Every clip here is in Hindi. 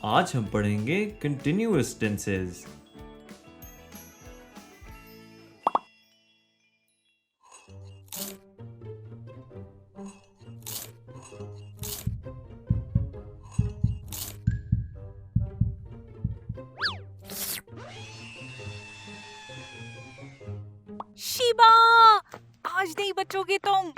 आज हम पढ़ेंगे कंटिन्यूअस टेंसेस। शिबा, आज नहीं बचोगे तुम।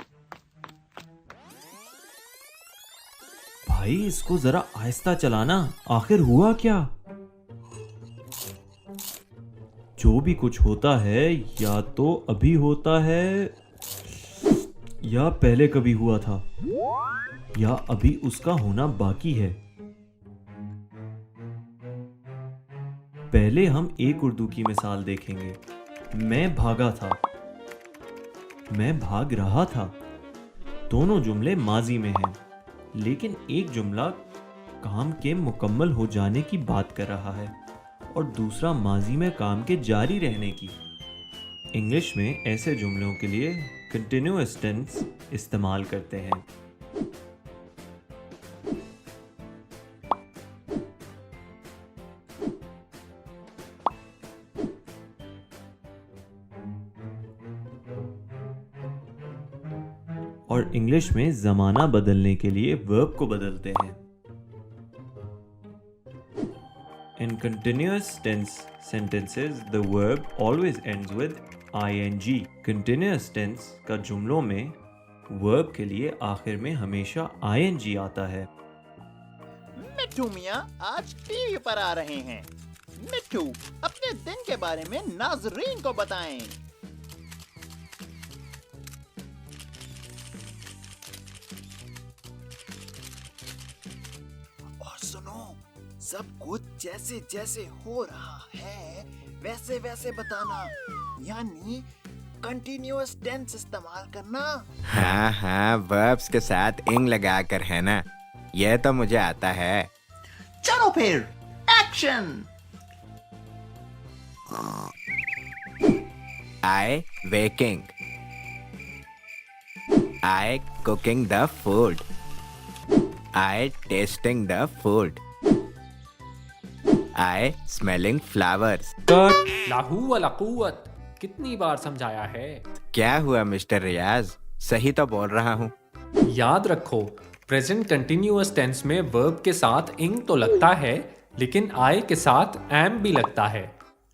भाई इसको जरा आहिस्ता चलाना, आखिर हुआ क्या? जो भी कुछ होता है या तो अभी होता है या पहले कभी हुआ था या अभी उसका होना बाकी है। पहले हम एक उर्दू की मिसाल देखेंगे। मैं भागा था, मैं भाग रहा था। दोनों जुमले माजी में हैं, लेकिन एक जुमला काम के मुकम्मल हो जाने की बात कर रहा है और दूसरा माजी में काम के जारी रहने की। इंग्लिश में ऐसे जुमलों के लिए कंटिन्यूअस टेंस इस्तेमाल करते हैं। और इंग्लिश में जमाना बदलने के लिए वर्ब को बदलते हैं। In continuous tense sentences, the verb always ends with ing. Continuous tense का जुमलों में verb के लिए आखिर में हमेशा ing आता है। मिट्ठू मियाँ आज टीवी पर आ रहे हैं। मिट्ठू अपने दिन के बारे में नाजरीन को बताएं। और सुनो, सब कुछ जैसे जैसे हो रहा है वैसे वैसे बताना, यानी कंटिन्यूअस टेंस इस्तेमाल करना। हाँ, वर्ब्स के साथ इंग लगाकर, है ना? यह तो मुझे आता है। चलो फिर action. I waking, I cooking the food, I tasting the food, I smelling flowers. Cut. लाहू वाला कुव्वत, कितनी बार समझाया है। क्या हुआ मिस्टर रियाज, सही तो बोल रहा हूँ। याद रखो, प्रेजेंट कंटिन्यूअस टेंस में वर्ब के साथ इंग तो लगता है, लेकिन आई के साथ एम भी लगता है।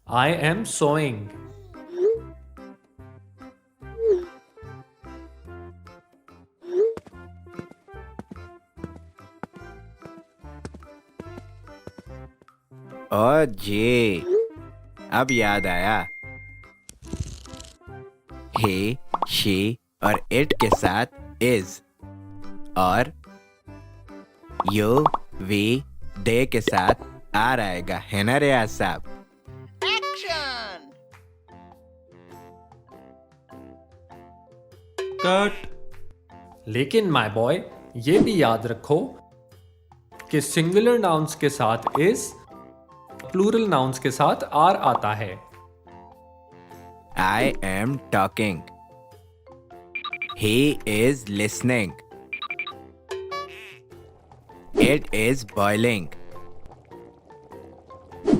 I am showing. ओ जी, अब याद आया। he, she और it के साथ is और you, we, they के साथ आर आएगा, है ना रियाज साहब? एक्शन। कट। लेकिन माय बॉय, ये भी याद रखो कि सिंगुलर नाउन्स के साथ इज, प्लूरल नाउन्स के साथ आर आता है। I am talking. He is listening. It is boiling.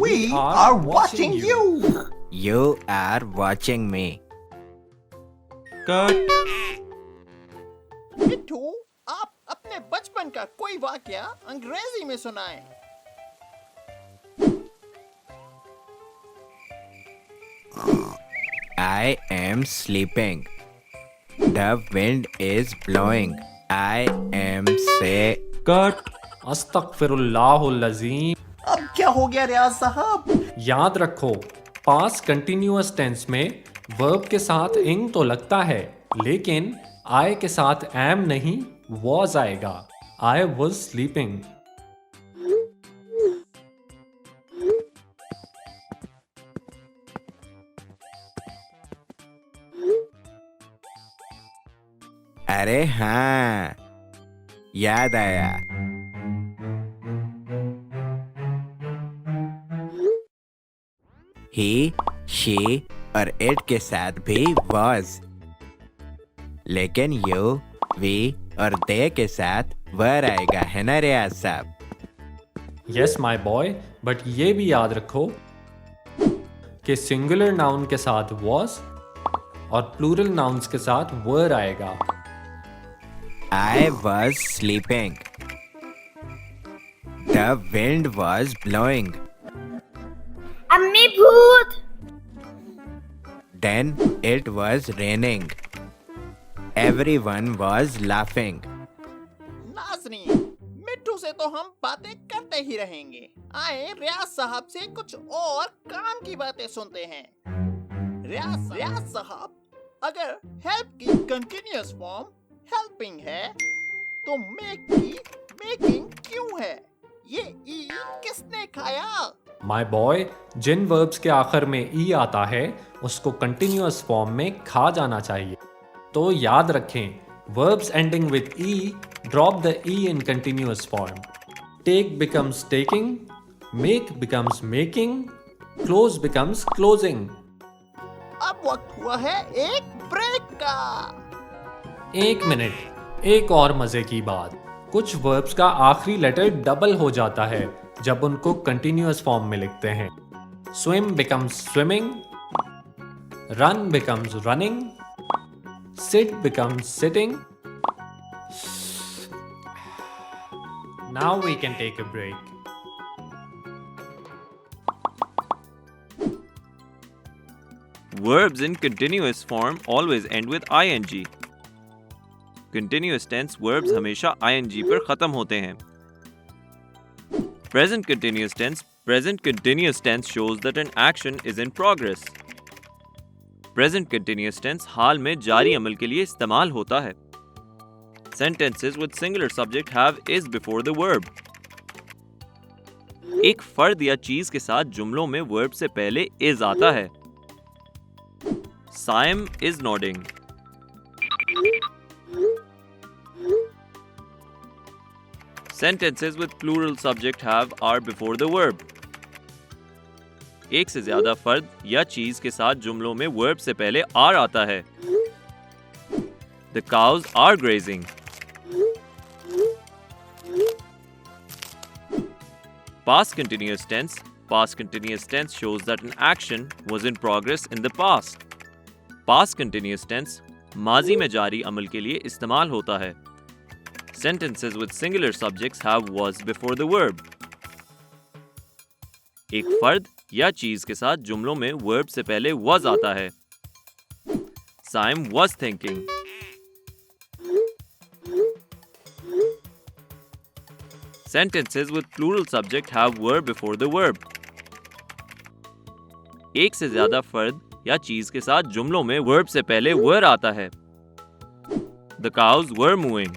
We are watching you. You are watching me. Cut. मिट्ठू, आप अपने बचपन का कोई वाकया अंग्रेजी में सुनाएं। I am sleeping. The wind is blowing. I am say. Cut. अस्तगफिरुल्लाहुल अज़ीम। अब क्या हो गया रियाज साहब? याद रखो, पास्ट कंटिन्यूअस टेंस में वर्ब के साथ इंग तो लगता है, लेकिन आई के साथ एम नहीं, वॉज आएगा। I was sleeping. अरे हाँ, याद आया। he, she और it के साथ भी was, लेकिन you, we और they के साथ were आएगा, है ना रियाज साहब? यस माय बॉय, बट ये भी याद रखो कि सिंगुलर नाउन के साथ was और प्लूरल नाउन्स के साथ were आएगा। I was sleeping. The wind was blowing. अम्मी भूत। Then it was raining. Everyone was laughing. नाज़रीन, मिट्टू से तो हम बातें करते ही रहेंगे। आए रियाज साहब से कुछ और काम की बातें सुनते हैं। रियाज साहब, अगर हेल्प की कंटिन्यूअस फॉर्म हेल्पिंग है तो मेक की मेकिंग क्यों है? ये ई किसने खाया? माय बॉय, जिन वर्ब्स के आखिर में ई आता है उसको कंटिन्यूअस फॉर्म में खा जाना चाहिए। तो याद रखें, verbs ending with e drop the e in continuous form. Take becomes taking, make becomes making, close becomes closing. अब वक्त हुआ है एक ब्रेक का। 1 मिनट, एक और मजे की बात। कुछ verbs का आखिरी लेटर डबल हो जाता है जब उनको कंटिन्यूअस फॉर्म में लिखते हैं। Swim becomes swimming, run becomes running, sit becomes sitting. Now we can take a break. Verbs in continuous form always end with ing. Continuous tense verbs हमेशा ing पर खत्म होते हैं. Present continuous tense shows that an action is in progress. Present continuous tense हाल में जारी अमल के लिए इस्तेमाल होता है. Sentences with singular subject have is before the verb. एक फर्द या चीज के साथ जुमलों में वर्ब से पहले is आता है. Saim is nodding. Sentences with plural subject have are before the verb. एक से ज्यादा फर्द या चीज के साथ जुमलों में वर्ब से पहले are आता है. The cows are grazing. Past continuous tense shows that an action was in progress in the past. Past continuous tense माजी में जारी अमल के लिए इस्तेमाल होता है. Sentences with singular subjects have was before the verb. एक फर्द या चीज के साथ जुमलों में वर्ब से पहले was आता है. Saim was thinking. Sentences with plural subject have were before the verb. एक से ज्यादा फर्द या चीज के साथ जुमलों में वर्ब से पहले were आता है. The cows were mooing.